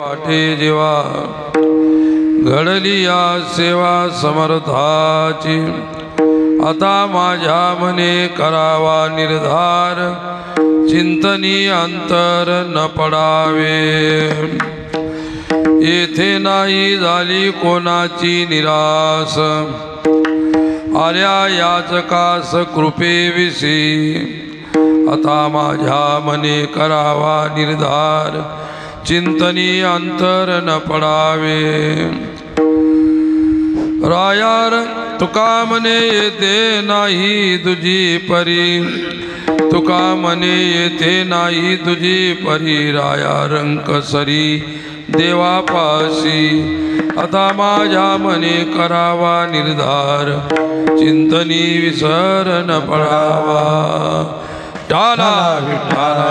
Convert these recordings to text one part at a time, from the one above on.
पाठी जेव्हा घडली या सेवा समर्थाची, आता माझ्या मने करावा निर्धार, चिंतनी अंतर न पडावे। येथे नाही झाली कोणाची निरास, आल्या याचकास कृपेविषयी, आता माझ्या मने करावा निर्धार, चिंतनी अंतर न पडावे। रायार तुका मने येते नाही तुझी परी, तुका मने येते नाही तुझी परी, राया रंक सरी देवापाशी, आता माझ्या मने करावा निर्धार, चिंतनी विसर न पडावा। विठाला विठाला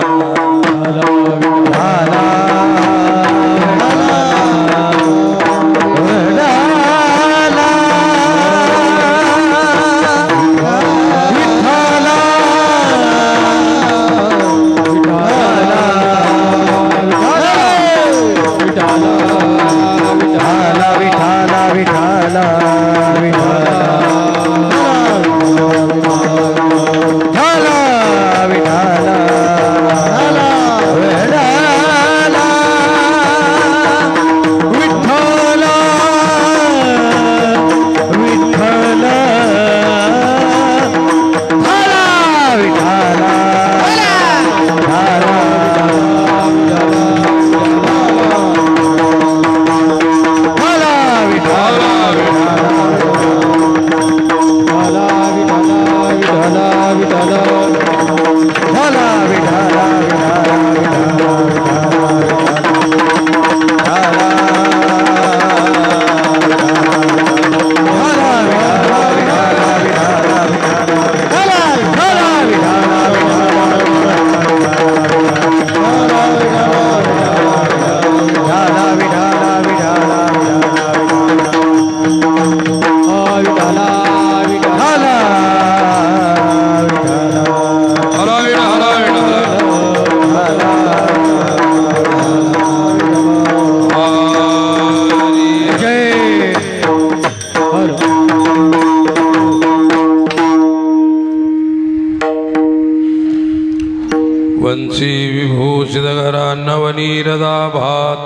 वंशी विभूषितकरा नवनीरदाभात,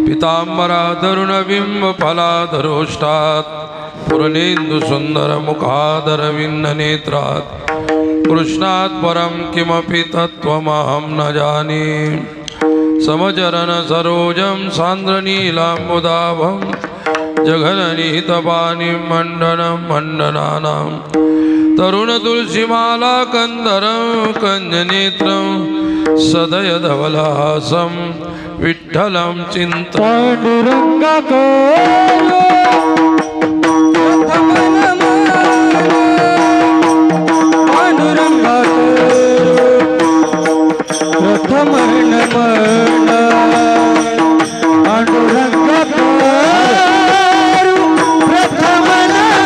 पीतांबरा तरुण बिंब फलाधरोष्टात्, पूर्णेन्दु सुंदर मुखादरविन्द नेत्रात्, कृष्णात् परं किमपि तत्त्वमहं न जाने। समचरण सरोजं सान्द्रनीलाम्बुदाभं, जघननिहितपाणिं मण्डनं मण्डनानां, तरुण तुलसीमाला कंदरं कंजनेत्रं, सदय धवलहासं विठ्ठलं चिंत पांडुरंगाको प्रथम नमन, पांडुरंगाको प्रथम पांडुरंगा को प्रथम नमन,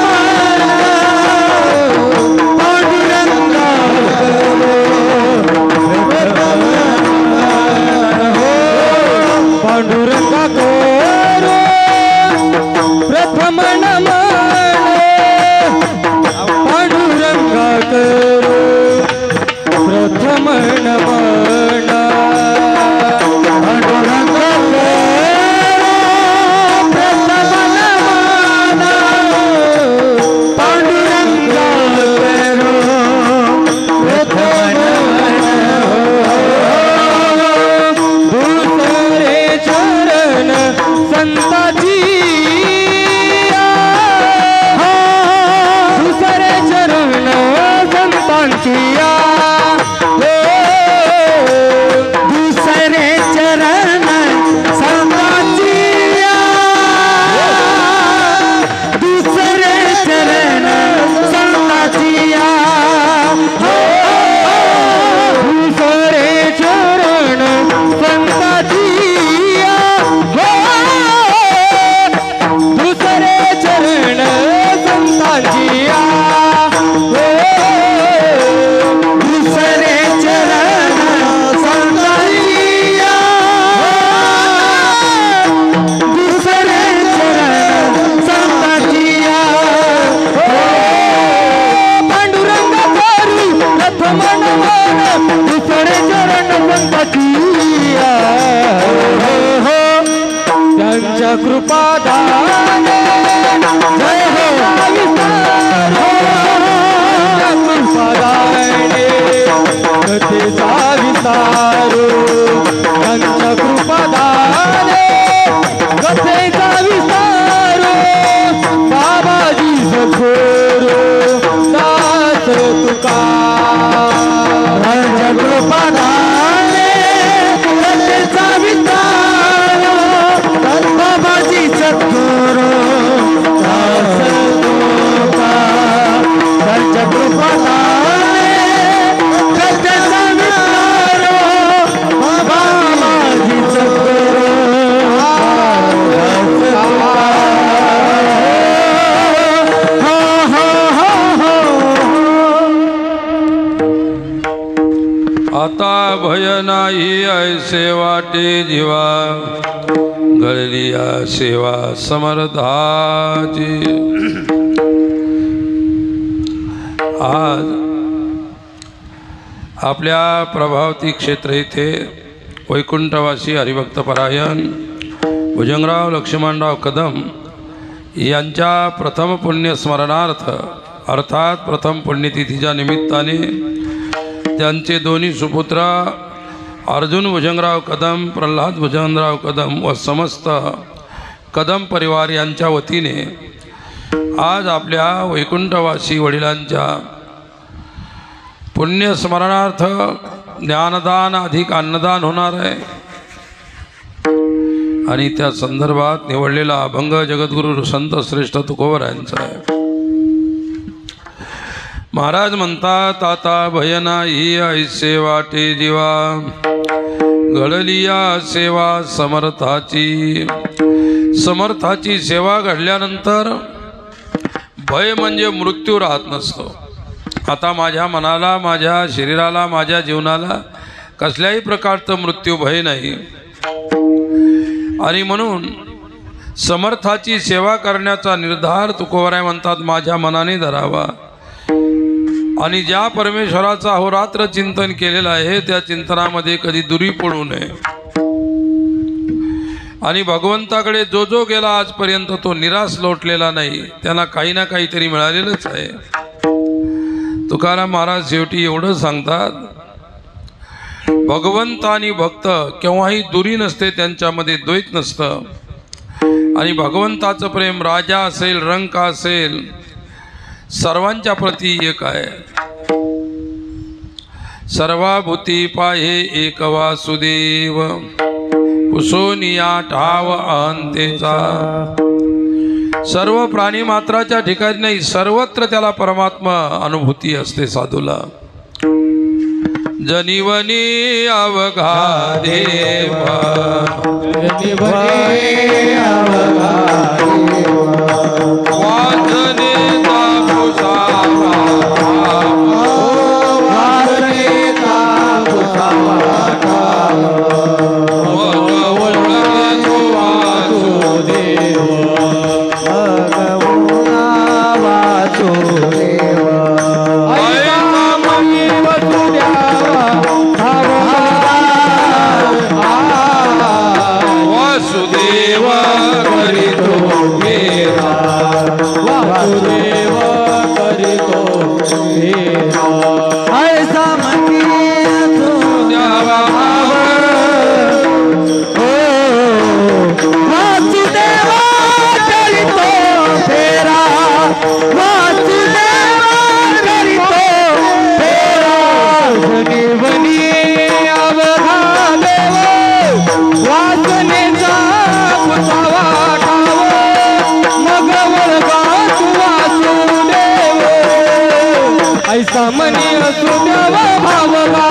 पांडुरंगा को प्रथम नमन, पांडुरंगा को प्रथम नमन, पांडुरंगा को प्रथम नमन। दूसरे चरण कृपादाने जय हो कृपादाने कथेचा विस्तारो पंच कृपादाने कथेचा विस्तारो बाबाजी सद्गुरु दास तुका पंच कृपादाने कथेचा विस्तारो बाबाजी सद्गुरु दास तुका पंच कृपादाने कथेचा विस्तारो बाबाजी सद्गुरु आता भय नाही ऐसे वाटे जीवा गळली या सेवा समर्थाची। आज आपल्या प्रभावती क्षेत्र येथे वैकुंठवासी हरिभक्तपरायण भुजंगराव लक्ष्मणराव कदम यांच्या प्रथम पुण्यस्मरणार्थ अर्थात प्रथम पुण्यतिथीच्या निमित्ताने त्यांचे दोन्ही सुपुत्र अर्जुन भुजंगराव कदम, प्रल्हाद भुजंगराव कदम व समस्त कदम परिवार यांच्या वतीने आज आपल्या वैकुंठवासी वडिलांच्या पुण्यस्मरणार्थ ज्ञानदान अधिक अन्नदान होणार आहे आणि त्या संदर्भात निवडलेला अभंग जगद्गुरु संत श्रेष्ठ तुकोबरायांचा आहे। महाराज म्हणतात आता भय नाही ऐसे वाटे जीवा घडली या सेवा समर्थाची। समर्थाची सेवा घडल्यानंतर भय म्हणजे मृत्यू राहत नसतो। आता माझ्या मनाला, माझ्या शरीराला, माझ्या जीवनाला कसल्याही प्रकारचं मृत्यू भय नाही आणि म्हणून समर्थाची सेवा करण्याचा निर्धार तुकोबराय म्हणतात माझ्या मनाने धरावा आणि ज्या परमेश्वराचा अहोरात्र चिंतन केलेलं आहे त्या चिंतनामध्ये कधी दुरी पडू नये आणि भगवंताकडे जो जो गेला आजपर्यंत तो निराश लोटलेला नाही, त्यांना काही ना काहीतरी मिळालेलंच आहे। तुकाराम महाराज शेवटी एवढं सांगतात, भगवंत आणि भक्त केव्हाही दुरी नसते, त्यांच्यामध्ये द्वैत नसतं आणि भगवंताचं प्रेम राजा असेल, रंक असेल, सर्वांच्या प्रती एक आहे। सर्वाभूती पाहे एक वासुदेव कुसोनिया ठाव अंतेचा। सर्व प्राणी मात्राच्या ठिकाणी नाही, सर्वत्र त्याला परमात्मा अनुभूती असते साधूला। जनिवनी अवघा देवा जनिवनी अवघा वाजने तापुसावा वासने तापुसावा भगवंत वासुदेव भगवंता वासुदेव वासुदेव करितो मेरा वासुदेव करितो मेरा ऐसा मंदिर तो द्यावा वासुदेव करितो मेरा वासुदेव करितो मेरा जनिवनी अवघा देव वासनेचा पुसावा ठाव मग वळगा तू वासुदेव ऐसा मनी असू देव भावगा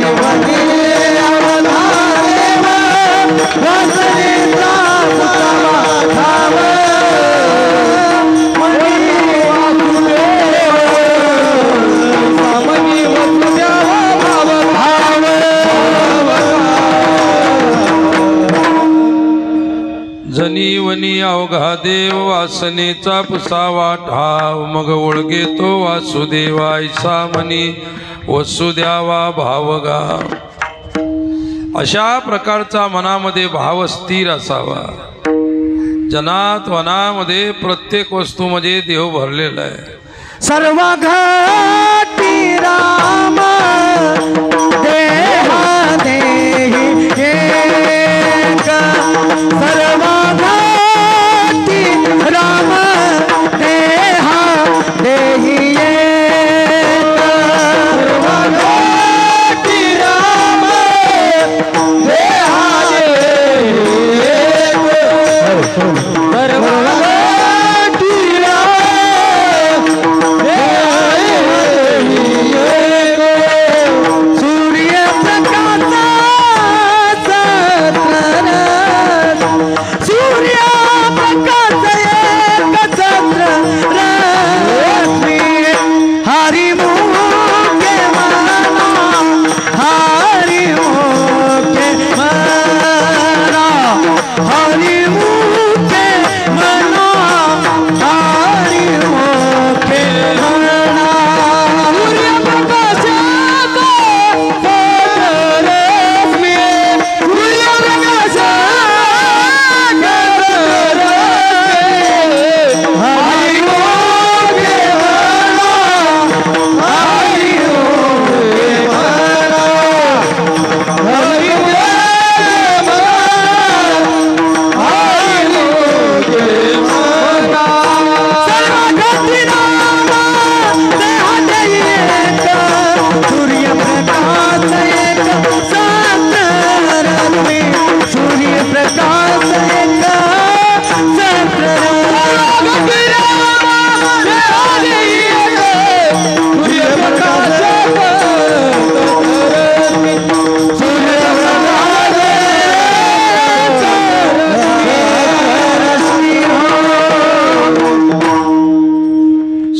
जनिवनी अवघा देव वासनेचा पुसावा ठाव मनी वासुदेव ऐसा मनी वसुदेव भावगा जनिवनी अवघा देव वासनेचा पुसावा ठाव मग ओळगे तो वासुदेवा ऐसा मनी वसुद्यावा भावगा। अशा प्रकारचा मनामध्ये भाव स्थिर असावा। जनात वनामध्ये प्रत्येक वस्तूमध्ये देव भरलेला आहे। सर्व घटी राम देहा देही एक, सर्व घटी राम देहा देही एक, सर्व घटी राम देहा देही एक,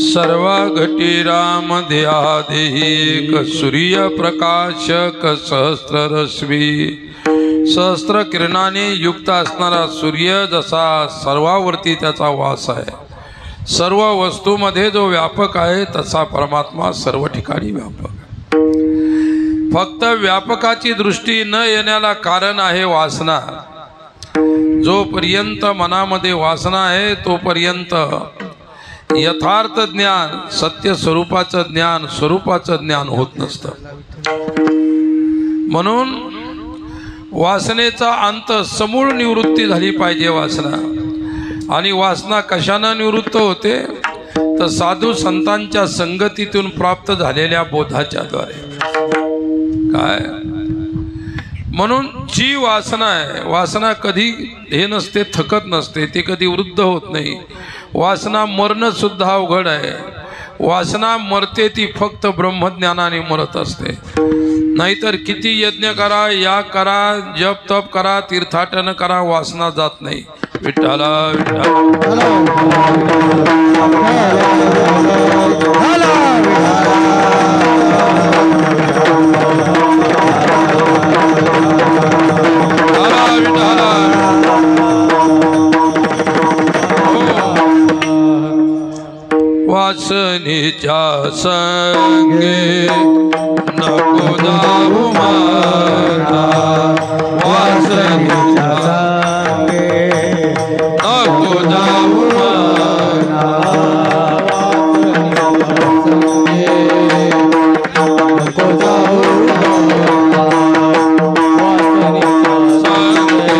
सर्व घटी राम देही एक, सूर्य प्रकाशक सहस्त्र रश्मी। सहस्त्र किरणाने युक्त असणारा सूर्य जसा सर्वावरती त्याचा वास आहे, सर्व वस्तूमध्ये जो व्यापक आहे तसा परमात्मा सर्व ठिकाणी व्यापक। फक्त व्यापकाची दृष्टी न येण्याला कारण आहे वासना। जोपर्यंत मनामध्ये वासना आहे तोपर्यंत यथार्थ ज्ञान, सत्य स्वरूपाचं ज्ञान, स्वरूपाचं ज्ञान होत नसतं। म्हणून वासनेचा अंत समूळ निवृत्ती झाली पाहिजे वासना। आणि वासना कशानं निवृत्त होते तर साधू संतांच्या संगतीतून प्राप्त झालेल्या बोधाच्या द्वारे। काय म्हणून जी वासना आहे, वासना कधी हे नसते, थकत नसते, ती कधी वृद्ध होत नाही। वासना मरणं सुद्धा अवघड आहे। वासना मरते ती फक्त ब्रह्मज्ञानाने मरत असते। नाहीतर किती यज्ञ करा, याग करा, जप तप करा, तीर्थाटन करा, वासना जात नाही। विठ्ठला वासनेच्या संगे नको जाऊ माता, वासनेच्या संगे नको जाऊ माता, नको जाऊ संगे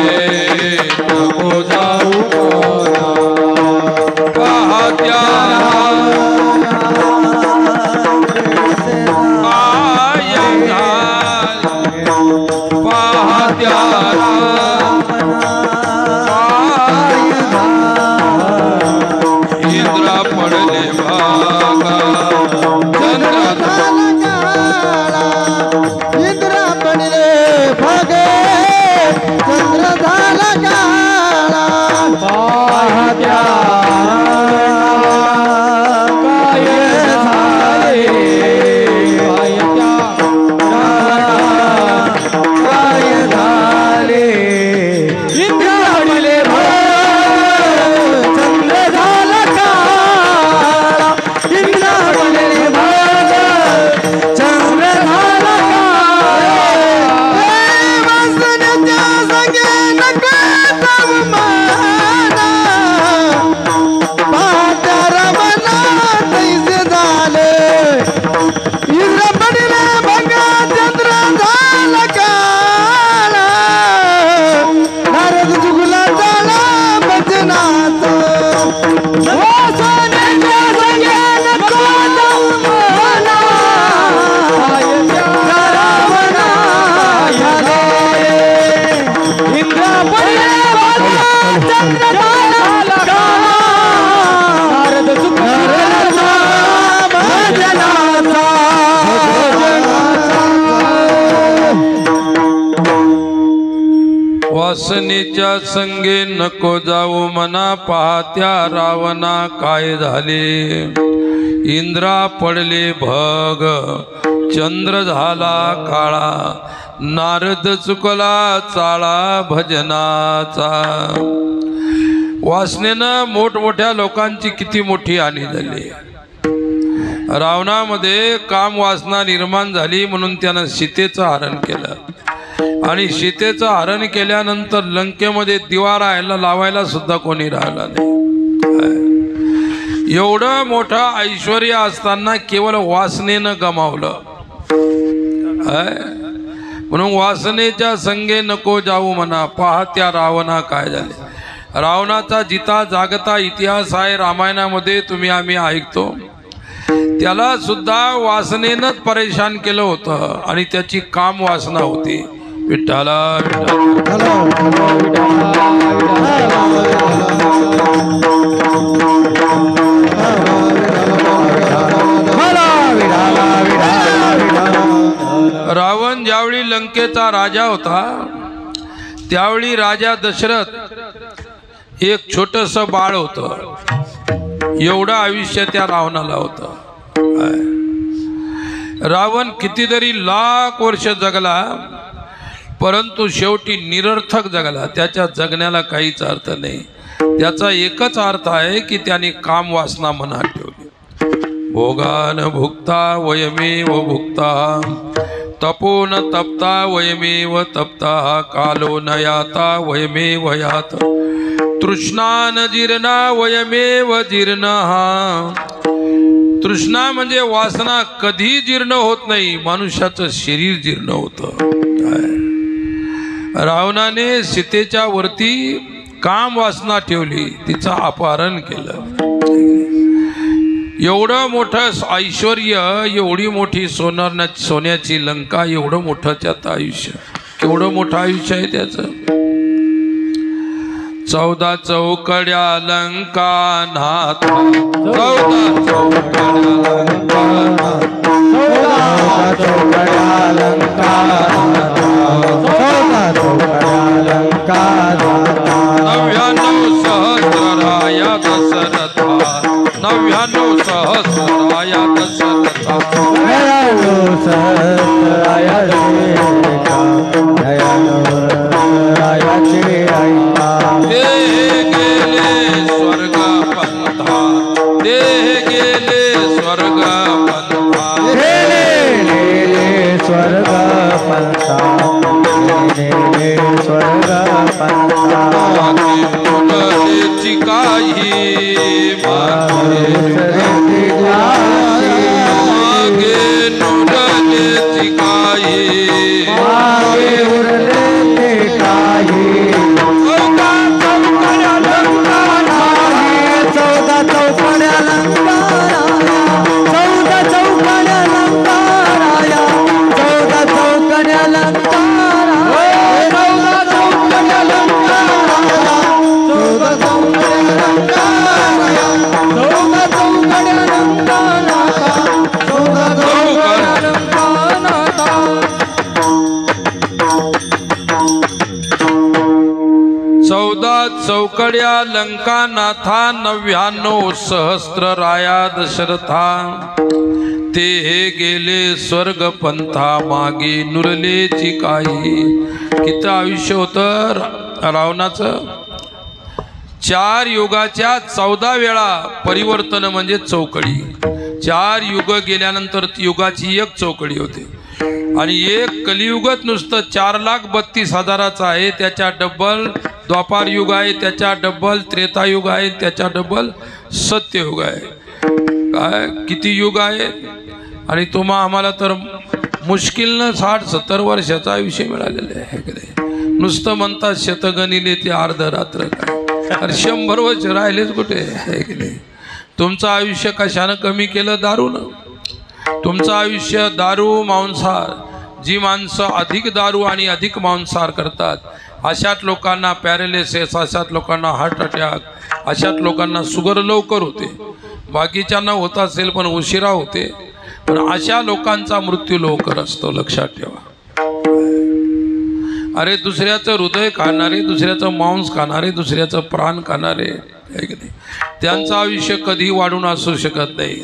नको जाऊ पाहत्या पाहत्या वासनेच्या संगे नको जाऊ मना, पाहत्या रावणा काय झाले. इंद्रा पडले भग, चंद्र झाला काळा, नारद चुकला चाळा भजनाचा. वासनेनं मोठमोठ्या लोकांची किती मोठी हानी झाली. रावणामध्ये काम वासना निर्माण झाली म्हणून त्यानं सीतेचं हरण केलं, आणि सीतेचं हरण केल्यानंतर लंकेमध्ये दिवा राहायला लावायला सुद्धा कोणी राहिला नाही. एवढं मोठं ऐश्वर्य असताना केवळ वासनेनं गमावलं. म्हणून वासनेच्या संगे नको जाऊ म्हणा, पाहत्या रावणा काय झाले. रावणाचा जिता जागता इतिहास आहे रामायणामध्ये, तुम्ही आम्ही ऐकतो. त्याला सुद्धा वासनेनंच परेशान केलं होतं, आणि त्याची काम वासना होती. विठ्ठला रावण ज्यावेळी लंकेचा राजा होता, त्यावेळी राजा दशरथ एक छोटस बाळ होतं. एवढं आयुष्य त्या रावणाला होतं. रावण कितीतरी लाख वर्ष जगला, परंतु शेवटी निरर्थक जगला. त्याच्या जगण्याला काहीच अर्थ नाही. त्याचा एकच अर्थ आहे की त्याने काम वासना मनात ठेवली. भोगान भुक्ता वयमेव भुक्ता, तपो न तप्ता वयमेव तप्ता, कालो न याता वयमेव यात, तृष्णान जीर्णा वयमेव जीर्णः. तृष्णा म्हणजे वासना कधी जीर्ण होत नाही, मनुष्याचं शरीर जीर्ण होतं. रावणाने सीतेच्या वरती काम वासना ठेवली, तिचं अपहरण केलं. एवढं मोठं ऐश्वर्य, एवढी मोठी सोन्याची लंका, एवढं मोठं त्याचं आयुष्य. केवढं मोठं आयुष्य आहे त्याचं. 14 चौकड्या लंका नाथ, 14 चौकड्या लंका, 14 चौकड्या लंका, 14 चौकड्या लंका, 99 सहस्राया दशरथा, 99 सहस्राया दशरथा, 99 सहस्राया स्वर्ग पंथा, ते गेले स्वर्ग पंथा, स्वर्ग पंथा, स्वर्ग पंथा. मुरलीची काही मागे नुरलीची काही मागे उरले काही. 14 चौकड्या लंका, 14 चौकड्या लंका, 14 चौकड्या लंका, 14 चौकड्या लंका, 14 चौकड्या लंका, 14 चौकड्या लंका, 14 चौकड्या लंका. 14 चौकड्या लंका नाथा, 99 सहस्त्र राया दशरथा, ते गेले स्वर्ग पंथा, मागे नुरलेची काही. किती आयुष्य होतं रावणाचं. 4 युगाच्या 14 वेळा परिवर्तन म्हणजे चौकडी. 4 युग गेल्यानंतर युगाची एक चौकडी होते, आणि एक कलियुगत नुसतं 4,32,000 आहे. त्याच्या डबल द्वापार युग आहे, त्याच्या डबल त्रेतायुग आहे, त्याच्या डबल सत्ययुग आहे. काय किती युग आहे. आणि तुम्हा आम्हाला तर मुश्किलनं 60-70 वर्षाचा आयुष्य मिळालेलं आहे. नुसतं म्हणतात शतगणिले ते अर्ध रात्र, काय अरे 100 वर्ष राहिलेच कुठे आहे की नाही. तुमचं आयुष्य कशानं कमी केलं? दारूनं. तुमचं आयुष्य दारू मांसाहार, जी माणसं अधिक दारू आणि अधिक मांसाहार करतात, अशाच लोकांना पॅरालिसिस, अशाच लोकांना हार्ट अटॅक, अशाच लोकांना शुगर लवकर होते. बाकीच्यांना होत असेल पण उशिरा होते, पण अशा लोकांचा मृत्यू लवकर असतो, लक्षात ठेवा. अरे दुसऱ्याचं हृदय खाणारे, दुसऱ्याचं मांस खाणारे, दुसऱ्याचं प्राण खाणारे, त्यांचं आयुष्य कधी वाढून असू शकत नाही.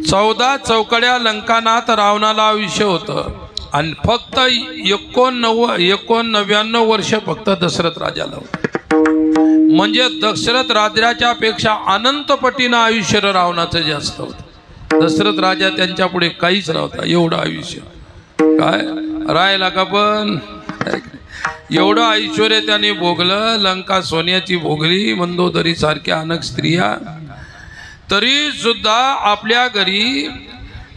14 चौकड्या लंकानाथ रावणाला आयुष्य होतं आणि फक्त 89 वर्ष फक्त दशरथ राजाला होतं. म्हणजे दशरथ राजाच्या पेक्षा अनंत पटीनं आयुष्य रावणाचं जास्त होतं. दशरथ राजा त्यांच्या पुढे काहीच नव्हता. एवढं आयुष्य काय राहिला का, पण एवढं ऐश्वर्य त्याने भोगलं. लंका सोन्याची भोगली, मंदोदरी सारख्या अनेक स्त्रिया. तरी सुद्धा आपल्या घरी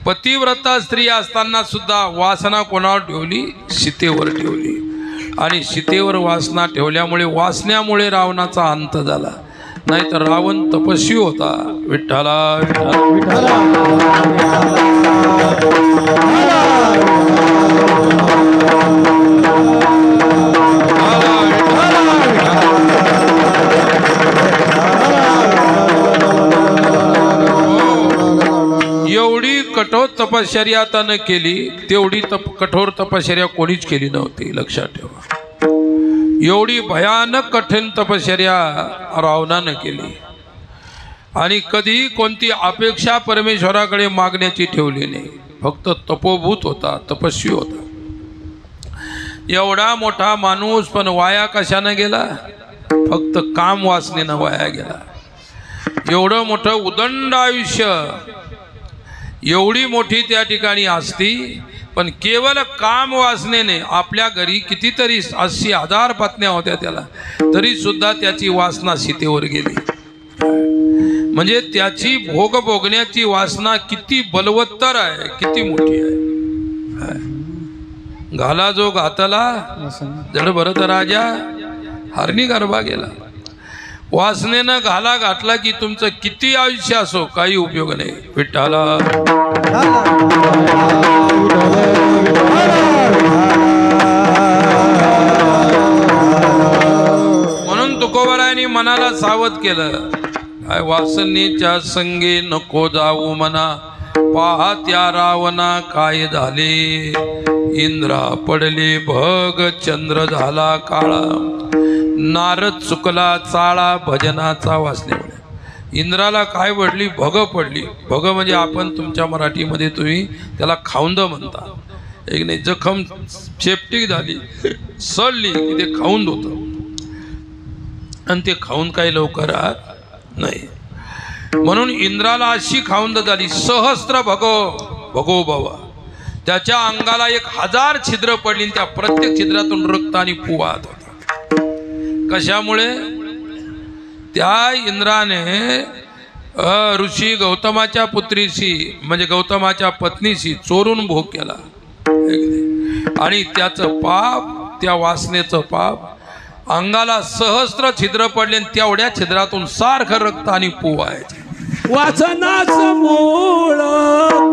पतिव्रता स्त्री असताना सुद्धा वासना कोणावर ठेवली? सीतेवर ठेवली. आणि सीतेवर वासना ठेवल्यामुळे, वासण्यामुळे रावणाचा अंत झाला. नाहीतर रावण तपस्वी होता. विठ्ठला विठ्ठला एवढी कठोर तपश्चर्या त्यानं केली, तेवढी कठोर तपश्चर्या कोणीच केली नव्हती, लक्षात ठेवा. एवढी भयानक कठीण तपश्चर्या रावणानं केली आणि कधी कोणती अपेक्षा परमेश्वराकडे मागण्याची ठेवली नाही. फक्त तपोभूत होता, तपस्वी होता. एवढा मोठा माणूस पण वाया कशानं गेला? फक्त काम वासनेनं वाया गेला. एवढं मोठं उदंड आयुष्य, एवढी मोठी त्या ठिकाणी असती, पण केवळ काम वासनेने आपल्या घरी कितीतरी 80,000 पत्न्या होत्या त्याला, तरी सुद्धा त्याची वासना सीतेवर गेली. म्हणजे त्याची भोग भोगण्याची वासना किती बलवत्तर आहे, किती मोठी आहे. घाला जो घातला जड भरत राजा हरणी गर्भा गेला. वासनेनं घाला घातला की तुमचं किती आयुष्य असो काही उपयोग नाही. विठ्ठला म्हणून तुकोबरायांनी मनाला सावध केलं. वासनेच्या संगे नको जाऊ मना, पहा त्या रावणा काय झाले. इंद्रा पडले भग, चंद्र झाला काळा, नारद चुकला चाळा भजनाचा वासनेमुळे. इंद्राला काय पडली? भग पडली. भग म्हणजे आपण तुमच्या मराठीमध्ये तुम्ही त्याला खाऊंद म्हणता. एक नाही, जखम चेपटीक झाली, सडली की ते खाऊंद होतं, आणि ते खाऊन काही लवकर राहत नाही. म्हणून इंद्राला अशी खाऊंद झाली. सहस्त्र भगो बाबा, त्याच्या अंगाला 1000 छिद्र पडली, त्या प्रत्येक छिद्रातून रक्त आणि पू वाहत होता. कशामुळे? त्या इंद्राने ऋषी गौतमाच्या पुत्रीशी म्हणजे गौतमाच्या पत्नीशी चोरून भोग केला, आणि त्याचं पाप, त्या वासनेचं पाप, अंगाला सहस्त्र छिद्र पडले, तेवढ्या छिद्रातून सारखं रक्त आणि पू व्हायचे. वासनाचं मूळ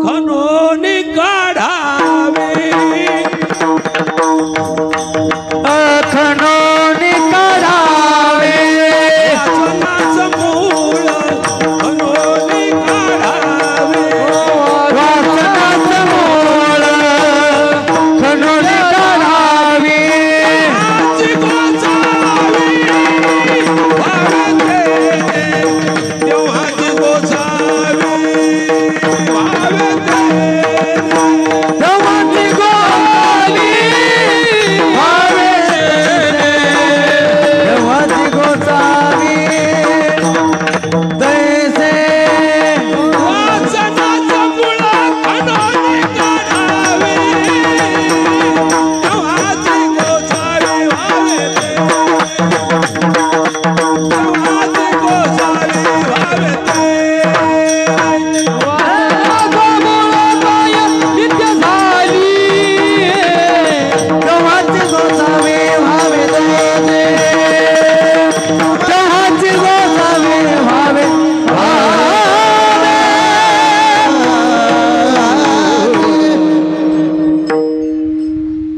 खणून काढावे, खणून काढावे. वासनाचं मूळ खणून काढावे, वासनाचं मूळ खणून काढावे.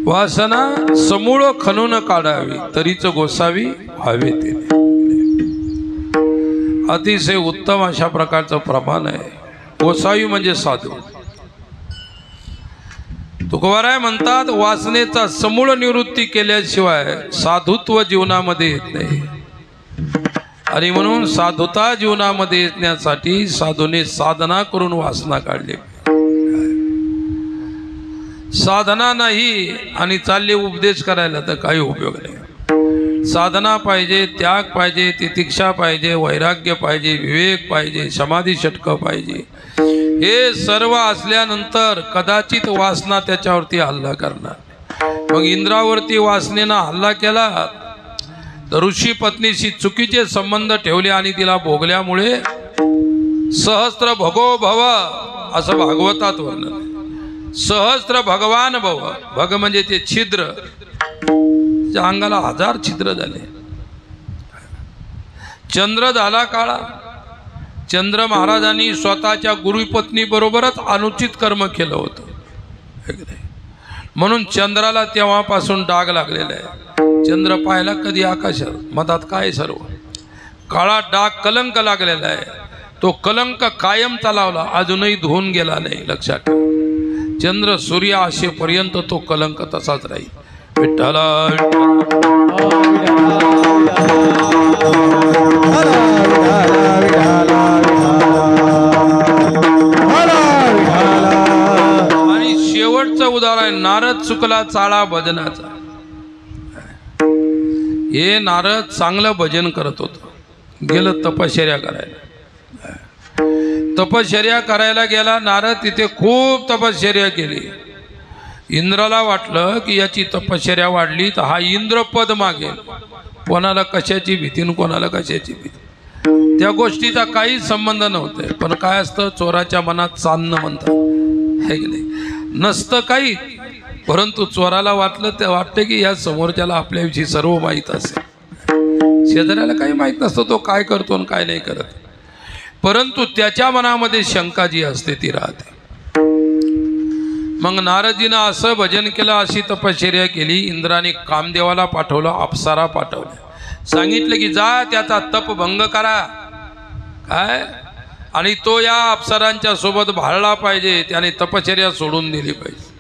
वासना समूळ खणून काढावी तरीच गोसावी व्हावे ते. अतिशय उत्तम अशा प्रकारचं प्रमाण आहे. गोसावी म्हणजे साधू. तुकोबाराय म्हणतात वासनेचा समूळ निवृत्ती केल्याशिवाय साधुत्व जीवनामध्ये येत नाही. आणि म्हणून साधुता जीवनामध्ये येण्यासाठी साधूने साधना करून वासना काढली. साधना नाही आणि चालले उपदेश करायला तर काही उपयोग नाही. साधना पाहिजे, त्याग पाहिजे, तितिक्षा पाहिजे, वैराग्य पाहिजे, विवेक पाहिजे, समाधी षटक पाहिजे. हे सर्व असल्यानंतर कदाचित वासना त्याच्यावरती हल्ला करणार. मग इंद्रावरती वासनेनं हल्ला केला तर ऋषी पत्नीशी चुकीचे संबंध ठेवले आणि तिला भोगल्यामुळे सहस्त्र भगो भव असं भागवतात वर्णन. सहस्त्र भगवान भव. भग म्हणजे ते छिद्र. त्या अंगाला 1000 छिद्र झाले. चंद्र झाला काळा. चंद्र महाराजांनी स्वतःच्या गुरुपत्नी बरोबरच अनुचित कर्म केलं होतं म्हणून चंद्राला तेव्हापासून डाग लागलेला आहे. चंद्र पाहिला कधी आकाशात मधात काय सर्व काळा डाग कलंक लागलेला आहे. तो कलंक कायम चालवला अजूनही धुवून गेला नाही. लक्षात ठेवा. चंद्र सूर्य असेपर्यंत तो कलंक तसाच राहील. विठ्ठला आणि शेवटचं उदाहरण नारद चुकला चाळा भजनाचा. हे नारद चांगलं भजन करत होतं. गेलं तपश्चर्या करायला. तपश्चर्या करायला गेला नारद. तिथे खूप तपश्चर्या केली. इंद्राला वाटलं की याची तपश्चर्या वाढली तर हा इंद्रपद मागेल. कोणाला कशाची भीती आणि कोणाला कशाची भीती. त्या गोष्टीचा काही संबंध नव्हता. पण काय असतं चोराच्या मनात चांदणं म्हणतात हे की नाही. नसतं काही परंतु चोराला वाटतं की या समोरच्याला आपल्याविषयी सर्व माहीत असेल. शेजाऱ्याला काही माहीत नसतं तो काय करतो आणि काय नाही करत. परंतु त्याच्या मनामध्ये शंका जी असते ती राहते. मग नारदजीनं असं भजन केलं, अशी तपश्चर्या केली. इंद्राने कामदेवाला पाठवलं, अप्सरा पाठवलं. सांगितलं की जा त्याचा तप भंग करा. काय आणि तो या अप्सरांच्या सोबत भाळला पाहिजे. त्याने तपश्चर्या सोडून दिली पाहिजे.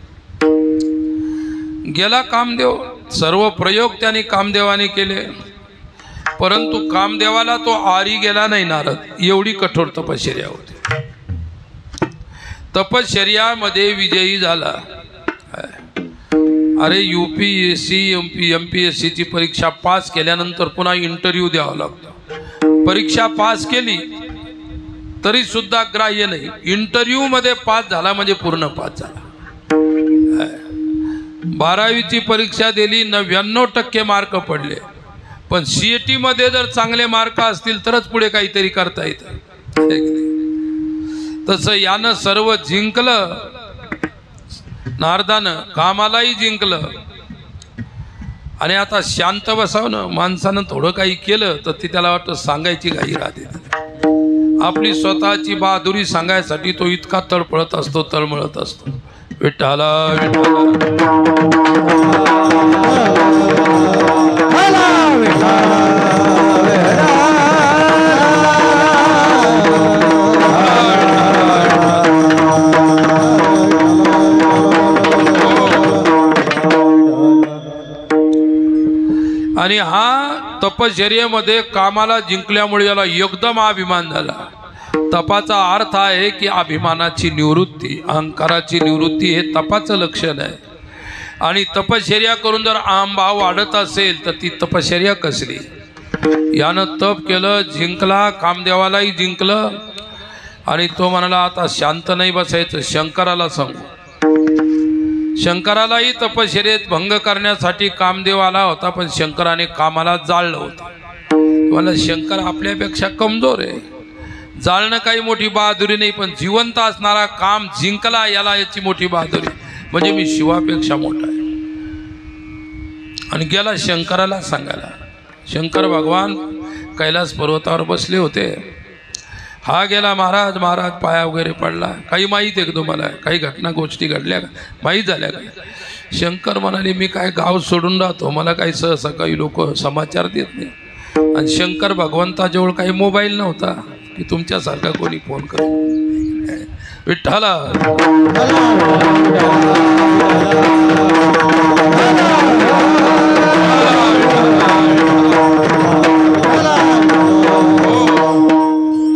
गेला कामदेव. सर्व प्रयोग त्याने कामदेवाने केले परंतु कामदेवाला तो आरी गेला नाही. नारद एवढी कठोर तपश्चर्या होती. तपश्चर्यामध्ये विजयी झाला. अरे UPSC MPSC ची परीक्षा पास केल्यानंतर पुन्हा इंटरव्ह्यू द्यावा लागतो. परीक्षा पास केली तरी सुद्धा ग्राह्य नाही. इंटरव्ह्यू मध्ये पास झाला म्हणजे पूर्ण पास झाला. 12वीची परीक्षा दिली 99% मार्क पडले. पण CET मध्ये जर चांगले मार्क असतील तरच पुढे काहीतरी करता येतं. तसं यानं सर्व जिंकलं. नारदानं कामालाही जिंकलं आणि आता शांत बसावं. माणसानं थोडं काही केलं तर ती त्याला वाटतं सांगायची घाई राहते. आपली स्वतःची बहादुरी सांगायसाठी तो इतका तळपळत असतो, तळमळत असतो. विठ्ठला आणि हा तपश्चर्येमध्ये कामाला जिंकल्यामुळे याला एकदम अभिमान झाला. तपाचा अर्थ आहे की अभिमानाची निवृत्ती, अहंकाराची निवृत्ती. हे तपाचं लक्षण आहे. आणि तपश्चर्या करून जर अहंभाव वाढत असेल तर ती तपश्चर्या कसली. यानं तप केलं, जिंकला, कामदेवालाही जिंकलं. आणि तो म्हणाला आता शांत नाही बसायचं, शंकराला सांगू. शंकरालाही तपश्चर्येत भंग करण्यासाठी कामदेव आला होता पण शंकराने कामाला जाळलं होतं. मला शंकर आपल्यापेक्षा कमजोर आहे. जाळणं काही मोठी बहादुरी नाही पण जिवंत असणारा काम जिंकला याला याची मोठी बहादुरी. म्हणजे मी शिवापेक्षा मोठा आहे. आणि गेला शंकराला सांगायला. शंकर भगवान कैलास पर्वतावर बसले होते. हा गेला महाराज महाराज पाया वगैरे पडला. काही माहीत आहे का तुम्हाला? काही घटना गोष्टी घडल्या का? माहीत झाल्या का? शंकर म्हणाले मी काय गाव सोडून राहतो, मला काही सहसा काही लोक समाचार देत नाही. आणि शंकर भगवंताजवळ काही मोबाईल नव्हता की तुमच्यासारखा कोणी फोन करत. विठ्ठला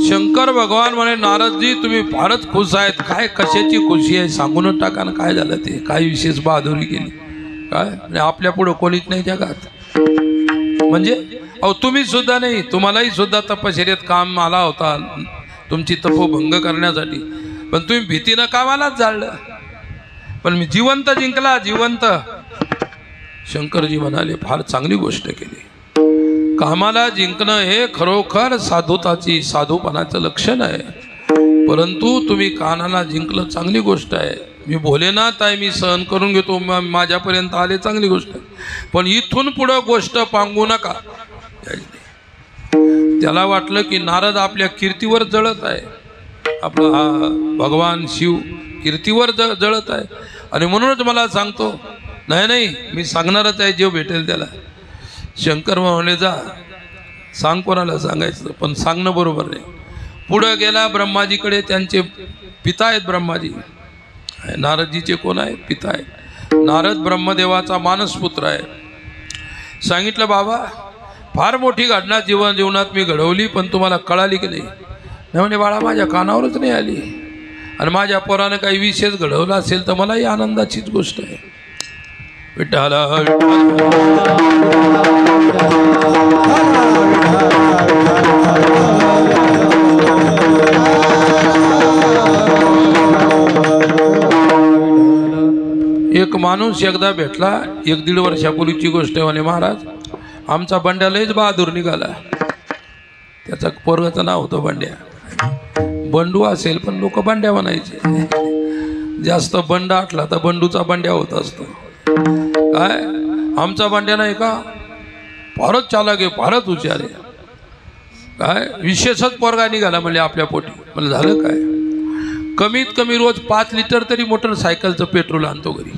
शंकर भगवान म्हणे नारदजी तुम्ही फारच खुश आहेत. काय कशाची खुशी आहे सांगूनच टाका ना, काय झालं ते, काय विशेष बहादुरी केली काय? म्हणजे आपल्या पुढं कोणीच नाही जगात. म्हणजे अहो तुम्ही सुद्धा नाही, तुम्हालाही सुद्धा तपश्चर्येत काम आला होता तुमची तपोभंग करण्यासाठी, पण तुम्ही भीतीनं कामालाच जाळलं. पण मी जिवंत जिंकला, जिवंत. शंकरजी म्हणाले फार चांगली गोष्ट केली. कामाला जिंकणं हे खरोखर साधुताची साधूपणाचं लक्षण आहे. परंतु तुम्ही कानाला जिंकलं चांगली गोष्ट आहे. मी भोलेनाथ आहे, मी सहन करून घेतो, माझ्यापर्यंत आले चांगली गोष्ट आहे. पण इथून पुढं गोष्ट पांगू नका. त्याला वाटलं की नारद आपल्या कीर्तीवर जळत आहे, आपला हा भगवान शिव कीर्तीवर जळत आहे आणि म्हणूनच मला सांगतो. नाही नाही मी सांगणारच आहे, जे भेटेल त्याला. शंकर म्हणाले जा सांग, कोणाला सांगायचं पण सांगणं बरोबर नाही. पुढं गेला ब्रह्माजीकडे, त्यांचे पिता आहेत ब्रह्माजी. नारदजीचे कोण आहेत? पिता आहेत. नारद ब्रह्मदेवाचा मानसपुत्र आहे. सांगितलं बाबा फार मोठी घटना जीवनात मी घडवली, पण तुम्हाला कळाली की नाही? म्हणे बाळा माझ्या कानावरच नाही आली, आणि माझ्या पोरानं काही विशेष घडवला असेल तर मलाही आनंदाचीच गोष्ट आहे. विठ्ठला एक माणूस एकदा भेटला, 1-1.5 वर्षापूर्वीची गोष्ट आहे. म्हणे महाराज आमचा बंड्या लयच बहादूर निघाला. त्याचा पोरगाचं नाव होतं बंड्या. बंडू असेल पण लोक बंड्या म्हणायचे. जास्त बंड आटला तर बंडूचा बंड्या होत असतो. काय आमचा बंड्या नाही का फारच चालाक आहे, फारच हुशार आहे. काय विशेषच पोरगा निघाला म्हणजे आपल्या पोटी. मला झालं काय? कमीत कमी रोज 5 लिटर तरी मोटरसायकलचं पेट्रोल आणतो घरी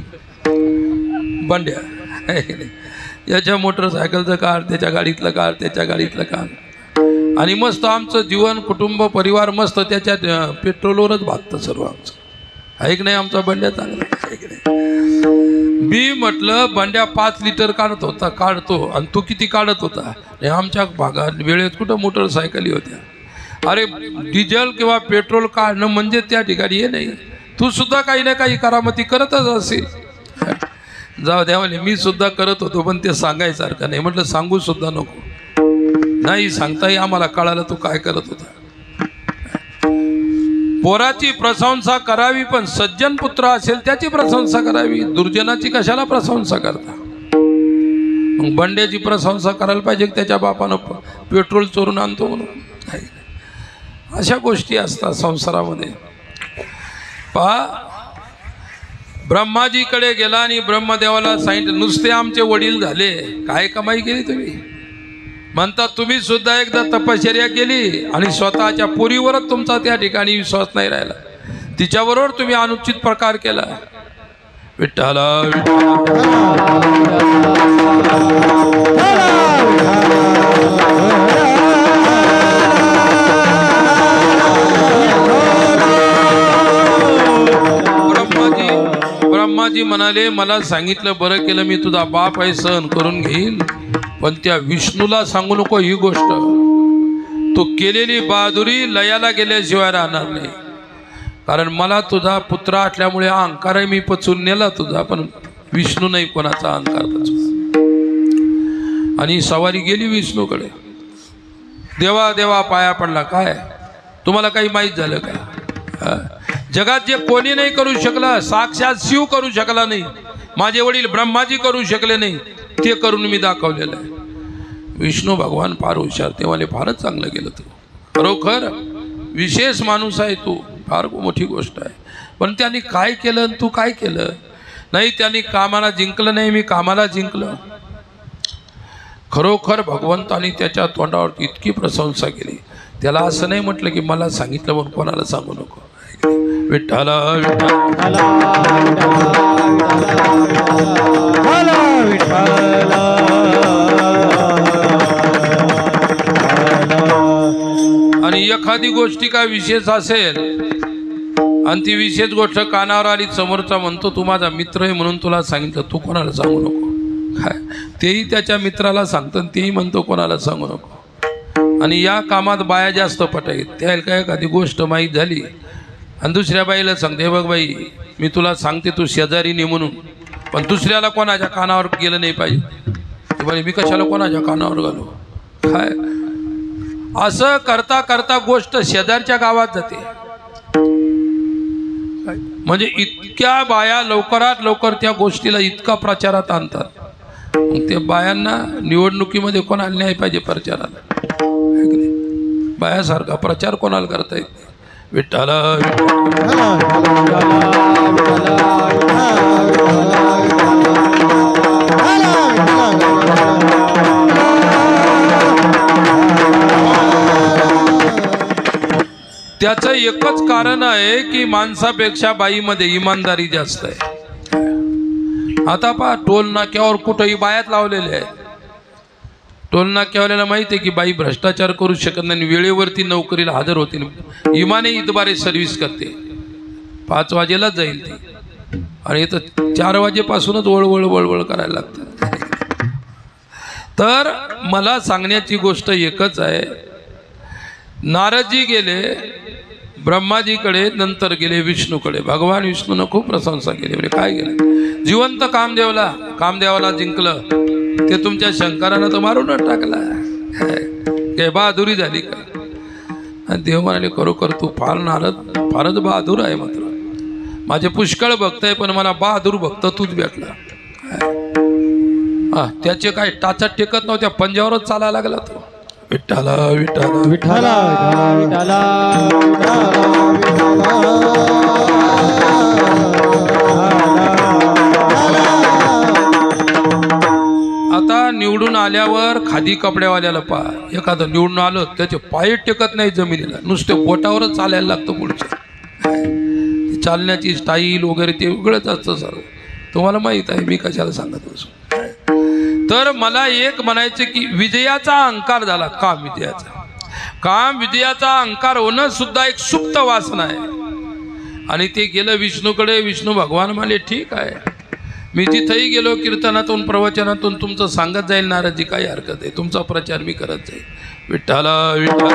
बंड्या. याच्या मोटरसायकलचं काढ, त्याच्या गाडीतलं काढ, त्याच्या गाडीतलं काढ, आणि मस्त आमचं जीवन कुटुंब परिवार मस्त त्याच्या पेट्रोलवरच भागतं सर्व आमचं. आहे की नाही? आमचा बंड्या चांगला आहे की नाही? मी म्हटलं बंड्या 5 लिटर काढतो आणि तू किती काढत होता? आमच्या भागात वेळेत कुठं मोटरसायकली होत्या. अरे डिझेल किंवा पेट्रोल काढणं म्हणजे त्या ठिकाणी हे नाही. तू सुद्धा काही ना काही करामती करतच असेल. जाऊ द्या म्हणे मी सुद्धा करत होतो, पण ते सांगायसारखं नाही. म्हटलं सांगू सुद्धा नको. नाही सांगताही आम्हाला कळालं तू काय करत होता. पोराची प्रशंसा करावी, पण सज्जन पुत्र असेल त्याची प्रशंसा करावी. दुर्जनाची कशाला प्रशंसा करता? मग बंड्याची प्रशंसा करायला पाहिजे त्याच्या बापानं पेट्रोल चोरून आणतो म्हणून. अशा गोष्टी असतात संसारामध्ये. पहा ब्रह्माजीकडे गेला आणि ब्रह्मदेवाला सांगितलं नुसते आमचे वडील झाले, काय कमाई केली तुम्ही? म्हणतात तुम्ही सुद्धा एकदा तपश्चर्या केली आणि स्वतःच्या पोरीवरच तुमचा त्या ठिकाणी विश्वास नाही राहिला, तिच्याबरोबर तुम्ही अनुचित प्रकार केला. विठ्ठला ब्रह्माजी म्हणाले मला सांगितलं बरं केलं, मी तुझा बाप आहे सहन करून घेईल, पण त्या विष्णूला सांगू नको ही गोष्ट. तू केलेली बहादुरी लयाला गेल्याशिवाय राहणार नाही. कारण मला तुझा पुत्र असल्यामुळे अहंकार मी पचवून नेला तुझा, पण विष्णू नाही कोणाचा अहंकार पचवून. आणि सवारी गेली विष्णूकडे. देवा देवा पाया पडला. काय तुम्हाला काही माहीत झालं का? जगात जे कोणी नाही करू शकलं, साक्षात शिव करू शकला नाही, माझे वडील ब्रह्माजी करू शकले नाही, ते करून मी दाखवलेलं आहे. विष्णू भगवान फार हुशार. ते मला फारच चांगलं केलं. तू खरोखर विशेष माणूस आहे, तू फार मोठी गोष्ट आहे. पण त्यांनी काय केलं तू काय केलं नाही? त्यांनी कामाला जिंकलं नाही, मी कामाला जिंकलं. खरोखर भगवंतानी त्याच्या तोंडावरती इतकी प्रशंसा केली. त्याला असं नाही म्हटलं की मला सांगितलं म्हणून कोणाला सांगू नको. विठ्ठला विठ्ठला आणि एखादी गोष्टी काय विशेष असेल आणि ती विशेष गोष्ट कानावर आली, समोरचा म्हणतो तू माझा मित्र आहे म्हणून तुला सांगितलं, तू कोणाला सांगू नको. काय तेही त्याच्या मित्राला सांगतं, तेही म्हणतो कोणाला सांगू नको. आणि या कामात बाया जास्त पटाईत. त्याला काय एखादी गोष्ट माहीत झाली आणि दुसऱ्या बाईला सांगते, हे बघ बाई मी तुला सांगते तू शेजारी ने म्हणून, पण दुसऱ्याला कोणाच्या कानावर गेलं नाही पाहिजे. बाई मी कशाला कोणाच्या कानावर घालू. काय असं करता करता गोष्ट शेजारच्या गावात जाते. म्हणजे इतक्या बाया लवकरात लवकर त्या गोष्टीला इतका प्रचारात आणतात. मग त्या बायांना निवडणुकीमध्ये कोणाला न्याय पाहिजे प्रचाराला. बायासारखा प्रचार कोणाला करता येत नाही. विठ्ठला त्याचं एकच कारण आहे की माणसापेक्षा बाईमध्ये इमानदारी जास्त आहे. आता पहा टोल नाक्यावर कुठंही बायात लावलेले आहेत. टोल नाक्यावाल्याला माहिती आहे की बाई भ्रष्टाचार करू शकत नाही, वेळेवरती नोकरीला हजर होते, इमाने इतबारे सर्व्हिस करते. 5 वाजेलाच जाईल ती आणि इथं 4 वाजेपासूनच वळवळ वळवळ करायला लागतं. तर मला सांगण्याची गोष्ट एकच आहे, नारदजी गेले ब्रह्माजीकडे, नंतर गेले विष्णूकडे. भगवान विष्णूनं खूप प्रशंसा केली. म्हणजे काय केलं, जिवंत कामदेवाला जिंकलं, ते तुमच्या शंकरानं तर मारूनच टाकला. काय बहादुरी झाली काय. आणि देव म्हणाले खरोखर तू फारच बहादूर आहे. मात्र माझे पुष्कळ भक्त आहे पण मला बहादूर भक्त तूच भेटला. त्याचे काय टाचत टेकत नव्हत्या, पंजावरच चालायला लागला तो. विठ्ठला विठ्ठला विठ्ठला विठ्ठला आता निवडून आल्यावर खादी कपड्यावाल्याला पहा, एखादं निवडून आलं त्याचे पाय टेकत नाही जमिनीला, नुसते बोटावरच चालायला लागतं. पुढच्या चालण्याची स्टाईल वगैरे ते वेगळंच असतं सर. तुम्हाला माहीत आहे, मी कशाला सांगत बसू. तर मला एक म्हणायचं की विजयाचा अहंकार झाला. काम विजयाचा अहंकार होणं सुद्धा एक सुप्त वासना आहे. आणि ते गेलं विष्णूकडे. विष्णू भगवान म्हणाले ठीक आहे, मी जिथंही गेलो कीर्तनातून प्रवचनातून तुमचं सांगत जाईल नारदजी, काही हरकत आहे, तुमचा प्रचार मी करत जाईल. विठ्ठला विठ्ठला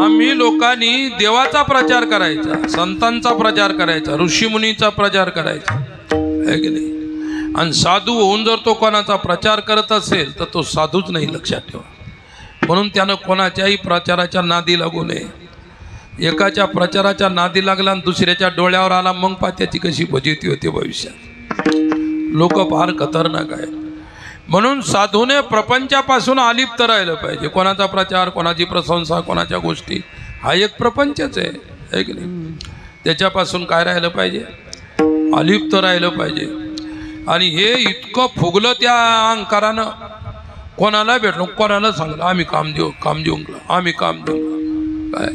आम्ही लोकांनी देवाचा प्रचार करायचा, संतांचा प्रचार करायचा, ऋषीमुनीचा प्रचार करायचा, आहे की नाही. आणि साधू होऊन जर तो कोणाचा प्रचार करत असेल तर तो साधूच नाही, लक्षात ठेवा. म्हणून त्यानं कोणाच्याही प्रचाराच्या नादी लागू नये. एकाच्या प्रचाराच्या नादी लागला आणि दुसऱ्याच्या डोळ्यावर आला, मग पहा त्याची कशी फजिती होते भविष्यात. लोक फार खतरनाक आहे. म्हणून साधूने प्रपंचापासून अलिप्त राहिलं पाहिजे. कोणाचा प्रचार, कोणाची प्रशंसा, कोणाच्या गोष्टी, हा एक प्रपंचच आहे की नाही. त्याच्यापासून काय राहिलं पाहिजे, अलिप्त राहिलं पाहिजे. आणि हे इतकं फुगलं त्या अहंकारानं, कोणाला भेटलो कोणाला सांगलं आम्ही काम देऊ आम्ही काम देऊ. काय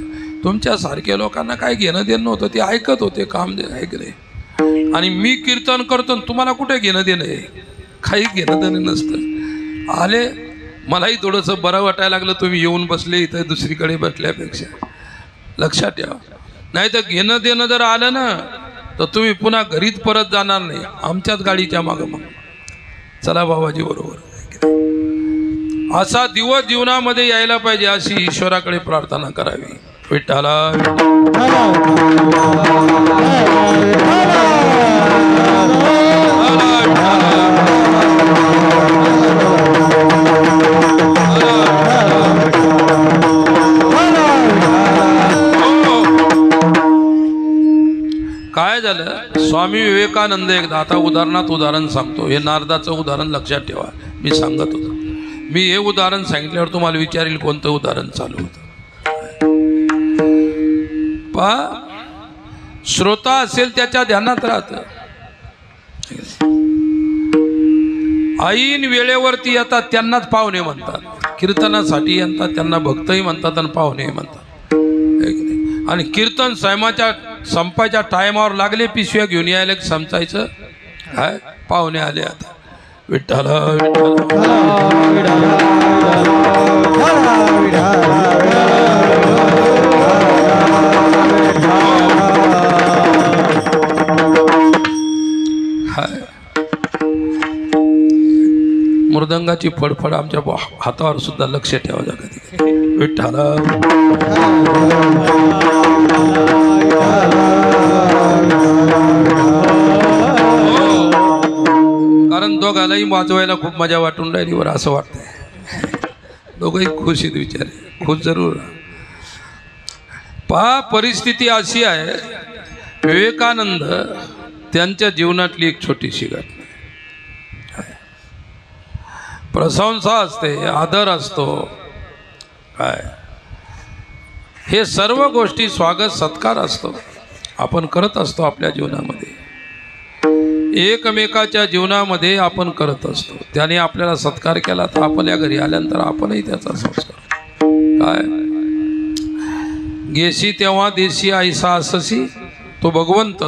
तुमच्यासारख्या लोकांना काय घेणं देणं होतं, ते ऐकत होते काम दे ऐकले. आणि मी कीर्तन करतो तुम्हाला कुठे घेणं देणं आहे, काही घेणं देणं नसतं. आले मलाही थोडंसं बरं वाटायला लागलं तुम्ही येऊन बसले इथं दुसरीकडे बसल्यापेक्षा. लक्षात ठेवा, नाही तर घेणं देणं जर आलं ना तर तुम्ही पुन्हा घरीच परत जाणार नाही, आमच्याच गाडीच्या मागं मग चला बाबाजी बरोबर. असा दिवस जीवनामध्ये यायला पाहिजे, अशी ईश्वराकडे प्रार्थना करावी. विठ्ठला काय झालं, स्वामी विवेकानंद एकदा, आता उदाहरण सांगतो, हे नारदाचं उदाहरण लक्षात ठेवा. मी सांगत होतो, मी हे उदाहरण सांगितल्यावर तुम्हाला विचारेल कोणतं उदाहरण चालू होतं. पहा, श्रोता असेल त्याच्या ध्यानात राहतं. ऐन वेळेवरती येतात त्यांनाच पाहुणे म्हणतात. कीर्तनासाठी येतात त्यांना भक्तही म्हणतात आणि पाहुणे म्हणतात. आणि कीर्तन संपायच्या टायमावर लागले पिशव्या घेऊन यायला समजायचं काय पाहुणे आले आता. विठ्ठल मृदंगाची फडफड आमच्या हातावर सुद्धा लक्ष ठेवायचं कधी. विठ्ठल कारण दोघालाही वाजवायला खूप मजा वाटून राहिली बरं असं वाटतंय. दोघंही खुश आहेत विचारे खुश जरूर. पहा परिस्थिती अशी आहे. विवेकानंद त्यांच्या जीवनातली एक छोटीशी घटना. प्रशंसा असते आदर असतो काय हे सर्व गोष्टी स्वागत सत्कार असतो आपण करत असतो आपल्या जीवनामध्ये. एकमेकाच्या जीवनामध्ये आपण करत असतो. त्याने आपल्याला सत्कार केला तर आपल्या घरी आल्यानंतर आपणही त्याचा संस्कार काय. गेशी तेव्हा देशी ऐसा अससी तो भगवंत